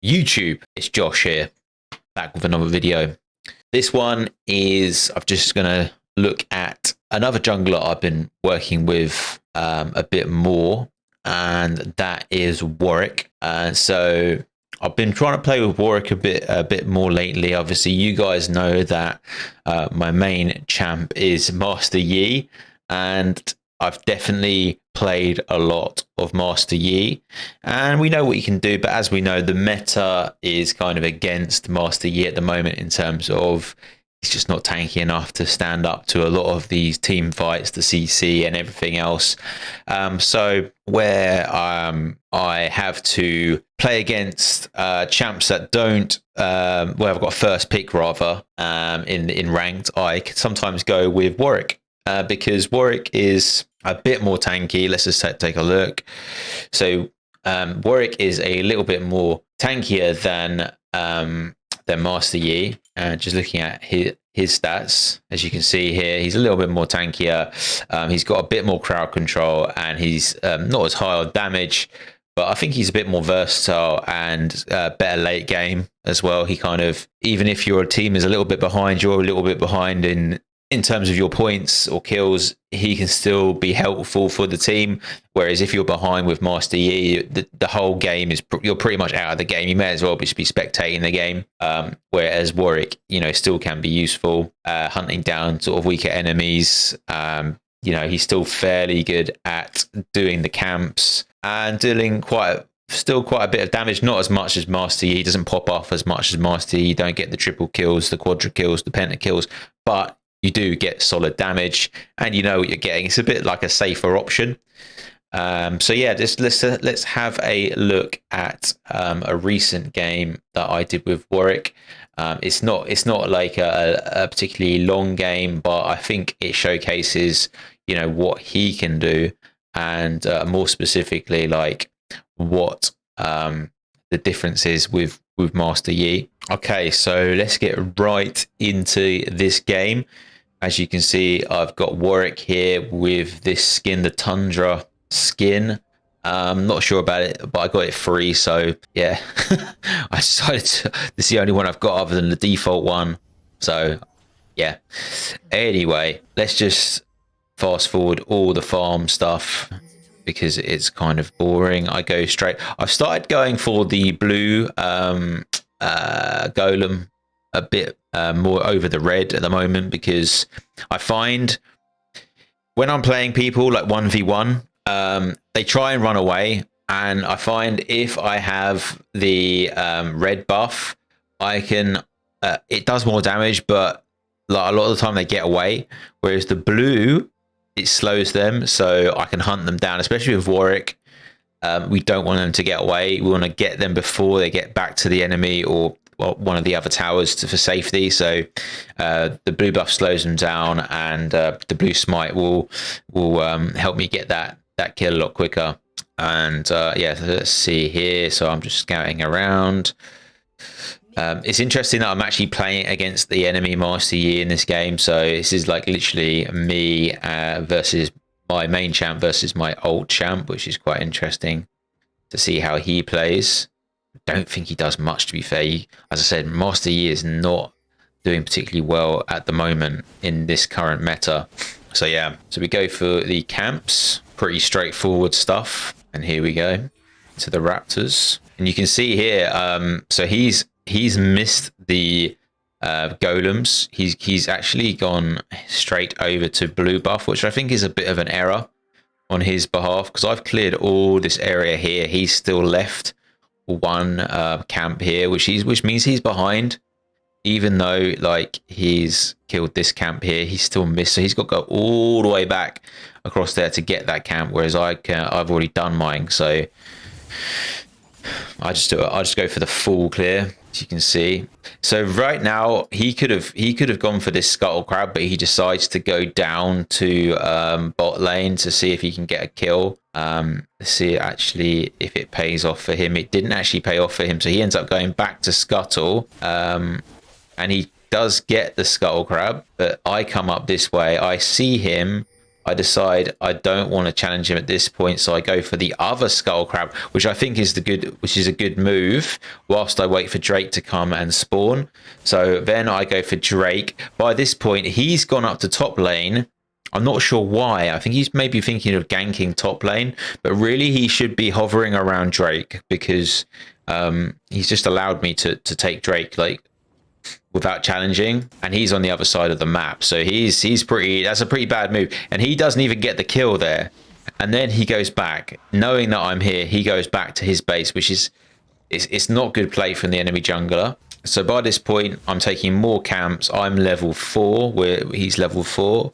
YouTube. It's Josh here, back with another video. This one is, I'm just going to look at another jungler I've been working with a bit more, and that is Warwick. So I've been trying to play with Warwick a bit more lately. Obviously, you guys know that my main champ is Master Yi, and I've definitely played a lot of Master Yi, and we know what you can do, but as we know, the meta is kind of against Master Yi at the moment in terms of he's just not tanky enough to stand up to a lot of these team fights, the CC and everything else. So where I have to play against champs that don't, where I've got first pick rather, in ranked, I can sometimes go with Warwick. Because Warwick is a bit more tanky. Let's just take a look. So Warwick is a little bit more tankier than Master Yi. Just looking at his stats, as you can see here, he's a little bit more tankier. He's got a bit more crowd control, and he's not as high on damage. But I think he's a bit more versatile and better late game as well. He kind of, even if your team is a little bit behind, you're a little bit behind in terms of your points or kills, he can still be helpful for the team. Whereas if you're behind with Master Yi, the whole game is, you're pretty much out of the game. You may as well just be spectating the game. Whereas Warwick, still can be useful, hunting down sort of weaker enemies. He's still fairly good at doing the camps and dealing still quite a bit of damage, not as much as Master Yi. He doesn't pop off as much as Master Yi. You don't get the triple kills, the quadra kills, the penta kills, but you do get solid damage, and you know what you're getting. It's a bit like a safer option. So yeah, let's have a look at a recent game that I did with Warwick. It's not like a particularly long game, but I think it showcases what he can do, and more specifically like what the difference is with Master Yi. Okay, so let's get right into this game. As you can see, I've got Warwick here with this skin, the Tundra skin. I'm not sure about it, but I got it free, so yeah. I decided this is the only one I've got other than the default one. So yeah. Anyway, let's just fast forward all the farm stuff because it's kind of boring. I go straight. I've started going for the blue golem a bit more over the red at the moment, because I find when I'm playing people like 1v1, they try and run away, and I find if I have the red buff, I can it does more damage, but like a lot of the time they get away, whereas the blue, it slows them, so I can hunt them down, especially with Warwick. We don't want them to get away. We want to get them before they get back to the enemy or one of the other towers for safety. So the blue buff slows them down, and the blue smite will help me get that kill a lot quicker. And yeah, let's see here. So I'm just scouting around. It's interesting that I'm actually playing against the enemy Master Yi in this game. So this is like literally me versus my main champ versus my old champ, which is quite interesting to see how he plays. Don't think he does much, to be fair. As I said, Master Yi is not doing particularly well at the moment in this current meta. So yeah, so we go for the camps, pretty straightforward stuff, and here we go to the Raptors, and you can see here. So he's missed the golems. He's actually gone straight over to blue buff, which I think is a bit of an error on his behalf, because I've cleared all this area here. He's still left one camp here, which means he's behind, even though like he's killed this camp here. He's still missed, so he's got to go all the way back across there to get that camp, whereas I've already done mine. So I just go for the full clear, as you can see. So right now he could have gone for this scuttle crab, but he decides to go down to bot lane to see if he can get a kill. Let's see actually if it pays off for him. It didn't actually pay off for him, so he ends up going back to scuttle, and he does get the scuttle crab. But I come up this way, I see him, I decide I don't want to challenge him at this point, so I go for the other skull crab, which I think is a good move, whilst I wait for Drake to come and spawn. So then I go for Drake. By this point, he's gone up to top lane. I'm not sure why. I think he's maybe thinking of ganking top lane, but really he should be hovering around Drake, because he's just allowed me to take Drake like without challenging, and he's on the other side of the map. So that's a pretty bad move, and he doesn't even get the kill there. And then he goes back, knowing that I'm here. He goes back to his base, which is it's not good play from the enemy jungler. So by this point, I'm taking more camps. I'm level 4, where he's level 4.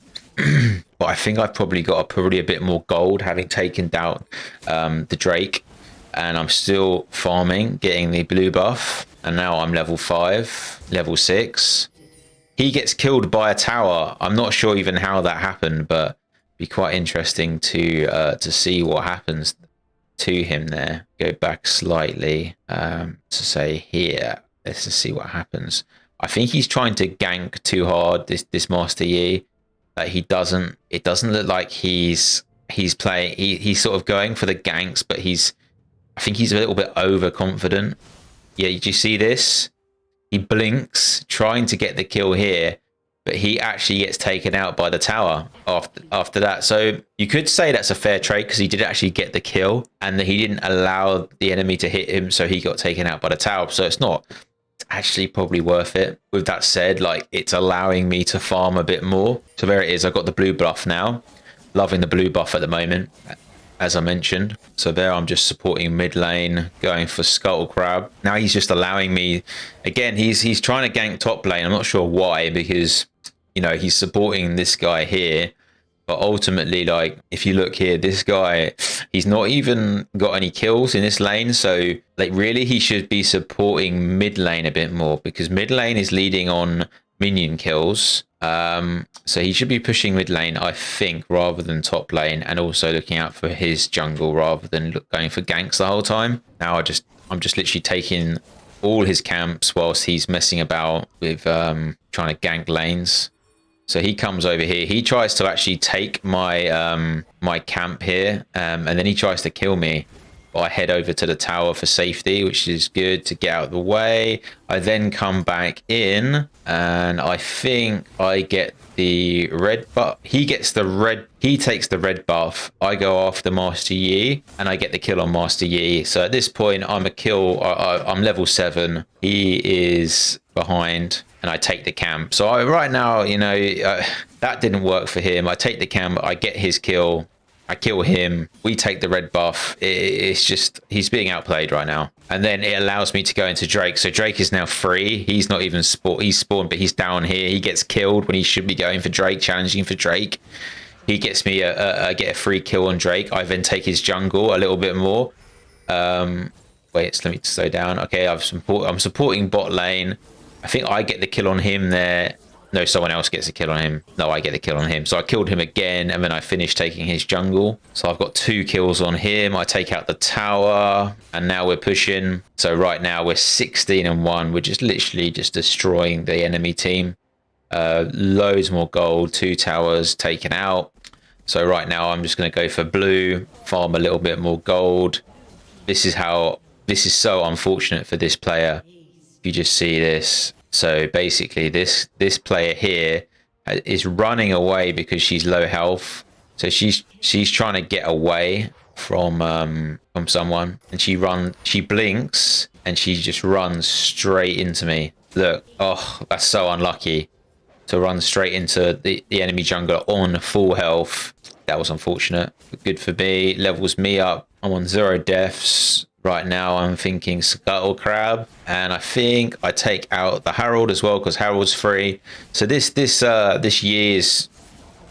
But I think I've probably got a bit more gold, having taken down the Drake, and I'm still farming, getting the blue buff, and now I'm level 5, level 6. He gets killed by a tower. I'm not sure even how that happened, but it'd be quite interesting to see what happens to him there. Go back slightly to say here. Let's just see what happens. I think he's trying to gank too hard, this Master Yi. It doesn't look like he's playing. He's sort of going for the ganks, but I think he's a little bit overconfident. Yeah, did you see this? He blinks, trying to get the kill here, but he actually gets taken out by the tower after that. So you could say that's a fair trade, because he did actually get the kill, and that he didn't allow the enemy to hit him, so he got taken out by the tower. So it's actually probably worth it. With that said, like, it's allowing me to farm a bit more. So there it is. I got the blue buff now. Loving the blue buff at the moment, as I mentioned. So there I'm just supporting mid lane, going for Scuttle Crab. Now he's just allowing me, again, he's trying to gank top lane. I'm not sure why, because, you know, he's supporting this guy here. But ultimately, like, if you look here, this guy, he's not even got any kills in this lane. So, like, really, he should be supporting mid lane a bit more, because mid lane is leading on minion kills. So he should be pushing mid lane, I think, rather than top lane, and also looking out for his jungle rather than going for ganks the whole time. Now I'm just literally taking all his camps whilst he's messing about with trying to gank lanes. So he comes over here. He tries to actually take my my camp here, and then he tries to kill me. But I head over to the tower for safety, which is good to get out of the way. I then come back in, and I think I get the red buff. He gets the red. He takes the red buff. I go after Master Yi, and I get the kill on Master Yi. So at this point, I'm I'm level 7. He is behind, and I take the camp. So right now, you know, that didn't work for him. I take the camp. I get his kill. I kill him. We take the red buff. It's just, he's being outplayed right now. And then it allows me to go into Drake. So Drake is now free. He's not even he's spawned, but he's down here. He gets killed when he should be going for Drake, challenging for Drake. He gets me I get a free kill on Drake. I then take his jungle a little bit more. Wait, let me slow down. Okay, I'm supporting bot lane. I think I get the kill on him there. No, someone else gets a kill on him. No, I get the kill on him. So I killed him again, and then I finished taking his jungle. So I've got 2 kills on him. I take out the tower, and now we're pushing. So right now we're 16-1. We're just literally just destroying the enemy team. Loads more gold, 2 towers taken out. So right now I'm just going to go for blue, farm a little bit more gold. This is so unfortunate for this player. If you just see this. So basically this player here is running away because she's low health. So she's trying to get away from someone, and she blinks and she just runs straight into me. Look, oh, that's so unlucky to run straight into the enemy jungler on full health. That was unfortunate, but good for me. Levels me up. I'm on 0 deaths. Right now I'm thinking Scuttle Crab, and I think I take out the Herald as well, because Herald's free. So this year is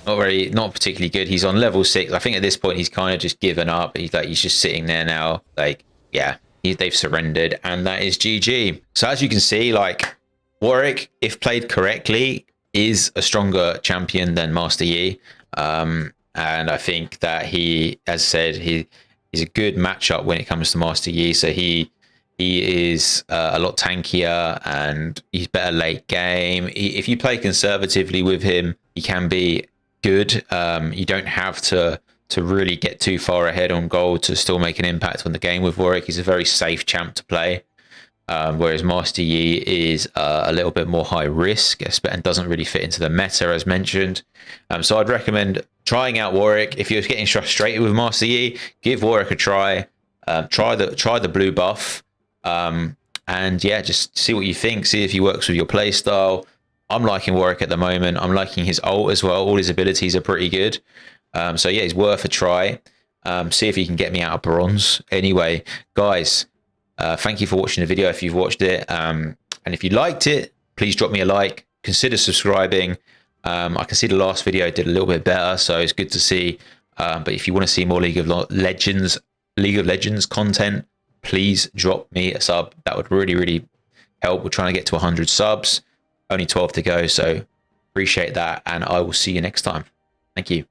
not particularly good. He's on level 6. I think at this point he's kind of just given up. He's just sitting there now. Like, yeah, they've surrendered, and that is GG. So as you can see, like, Warwick, if played correctly, is a stronger champion than Master Yi. And I think that he, as said, he's a good matchup when it comes to Master Yi. So he is a lot tankier, and he's better late game. If you play conservatively with him, he can be good. You don't have to really get too far ahead on gold to still make an impact on the game with Warwick. He's a very safe champ to play. Whereas Master Yi is a little bit more high risk and doesn't really fit into the meta as mentioned. So I'd recommend trying out Warwick. If you're getting frustrated with Master Yi, give Warwick a try. Try the blue buff, and yeah, just see what you think. See if he works with your play style. I'm liking Warwick at the moment. I'm liking his ult as well. All his abilities are pretty good. So yeah, he's worth a try. See if he can get me out of bronze. Anyway, guys. Thank you for watching the video if you've watched it. And if you liked it, please drop me a like. Consider subscribing. I can see the last video did a little bit better, so it's good to see. But if you want to see more League of Legends content, please drop me a sub. That would really, really help. We're trying to get to 100 subs. Only 12 to go, so appreciate that. And I will see you next time. Thank you.